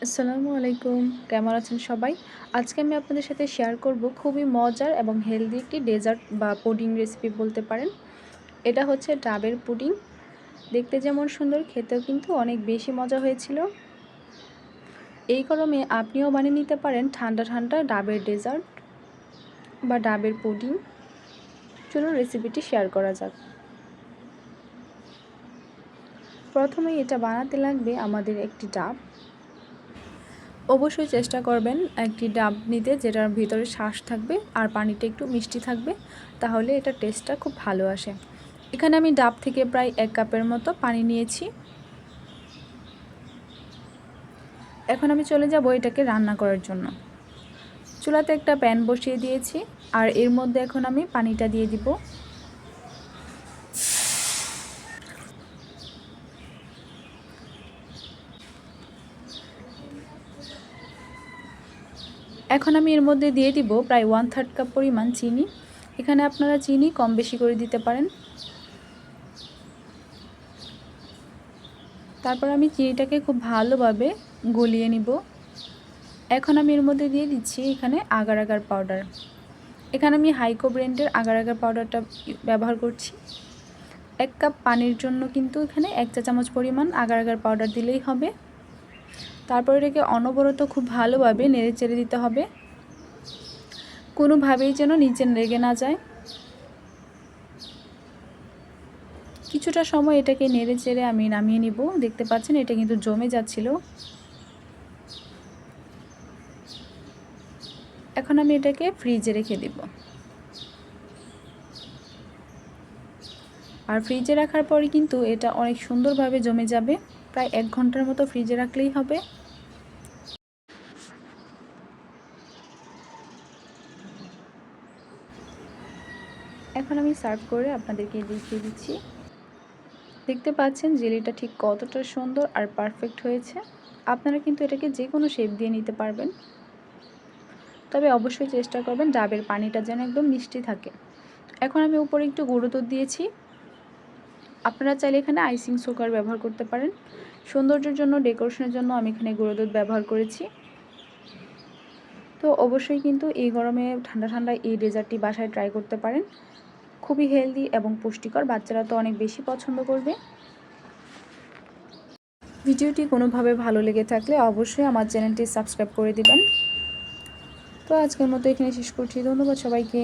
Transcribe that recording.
আসসালামু আলাইকুম। কেমন আছেন সবাই? আজকে আমি আপনাদের সাথে শেয়ার করব খুবই মজার এবং হেলদি একটি ডেজার্ট বা পুডিং রেসিপি বলতে পারেন। এটা হচ্ছে ডাবের পুডিং। দেখতে যেমন সুন্দর, খেতেও কিন্তু অনেক বেশি মজা হয়েছিল। এই গরমে আপনিও বানিয়ে নিতে পারেন ঠান্ডা ঠান্ডা ডাবের ডেজার্ট বা ডাবের পুডিং। চলুন রেসিপিটি শেয়ার করা যাক। প্রথমেই এটা বানাতে লাগবে আমাদের একটি ডাব। অবশ্যই চেষ্টা করবেন একটি ডাব নিতে যেটার ভিতরে শ্বাস থাকবে আর পানিটা একটু মিষ্টি থাকবে, তাহলে এটা টেস্টটা খুব ভালো আসে। এখানে আমি ডাব থেকে প্রায় 1 কাপের মতো পানি নিয়েছি। এখন আমি চলে যাব এটাকে রান্না করার জন্য। চুলাতে একটা প্যান বসিয়ে দিয়েছি আর এর মধ্যে এখন আমি পানিটা দিয়ে দিব। এখন আমি এর মধ্যে দিয়ে দিব প্রায় 1/3 কাপ পরিমাণ চিনি। এখানে আপনারা চিনি কম বেশি করে দিতে পারেন। তারপর আমি চিনিটাকে খুব ভালোভাবে গলিয়ে নিব। এখন আমি এর মধ্যে দিয়ে দিচ্ছি এখানে আগার আগার পাউডার। এখানে আমি হাইকো ব্র্যান্ডের আগার আগার পাউডারটা ব্যবহার করছি। 1 কাপ পানির জন্য কিন্তু এখানে 1 চা চামচ পরিমাণ আগার আগার পাউডার দিলেই হবে। তারপর এটাকে অনবরত খুব ভালোভাবে নেড়ে চেড়ে দিতে হবে, কোনোভাবেই যেন নিচে লেগে না যায়। কিছুটা সময় এটাকে নেড়ে চেড়ে আমি নামিয়ে নিব। দেখতে পাচ্ছেন এটা কিন্তু জমে যাচ্ছিল। এখন আমি এটাকে ফ্রিজে রেখে দেব। আর ফ্রিজে রাখার পরে কিন্তু এটা অনেক সুন্দরভাবে জমে যাবে। প্রায় 1 ঘন্টার মতো ফ্রিজে রাখলেই হবে। এখন আমি সার্ভ করে আপনাদেরকে দেখিয়ে দিচ্ছি। দেখতে পাচ্ছেন জেলিটা ঠিক কতটা সুন্দর আর পারফেক্ট হয়েছে। আপনারা কিন্তু এটাকে যে কোনো শেপ দিয়ে নিতে পারবেন, তবে অবশ্যই চেষ্টা করবেন ডাবের পানিটা যেন একদম মিষ্টি থাকে। এখন আমি উপরে একটু গুঁড়ো দুধ দিয়েছি। আপনারা চাইলে এখানে আইসিং সুগার ব্যবহার করতে পারেন। সৌন্দর্যের জন্য, ডেকোরেশনের জন্য আমি এখানে গুঁড়ো দুধ ব্যবহার করেছি। তো অবশ্যই কিন্তু এই গরমে ঠান্ডা ঠান্ডা এই ডেজার্টটি বাসায় ট্রাই করতে পারেন। খুবই হেলদি এবং পুষ্টিকর, বাচ্চারা তো অনেক বেশি পছন্দ করবে। ভিডিওটি কোনোভাবে ভালো লেগে থাকলে অবশ্যই আমার চ্যানেলটি সাবস্ক্রাইব করে দিবেন। তো আজকের মতো এখানে শেষ করছি। ধন্যবাদ সবাইকে।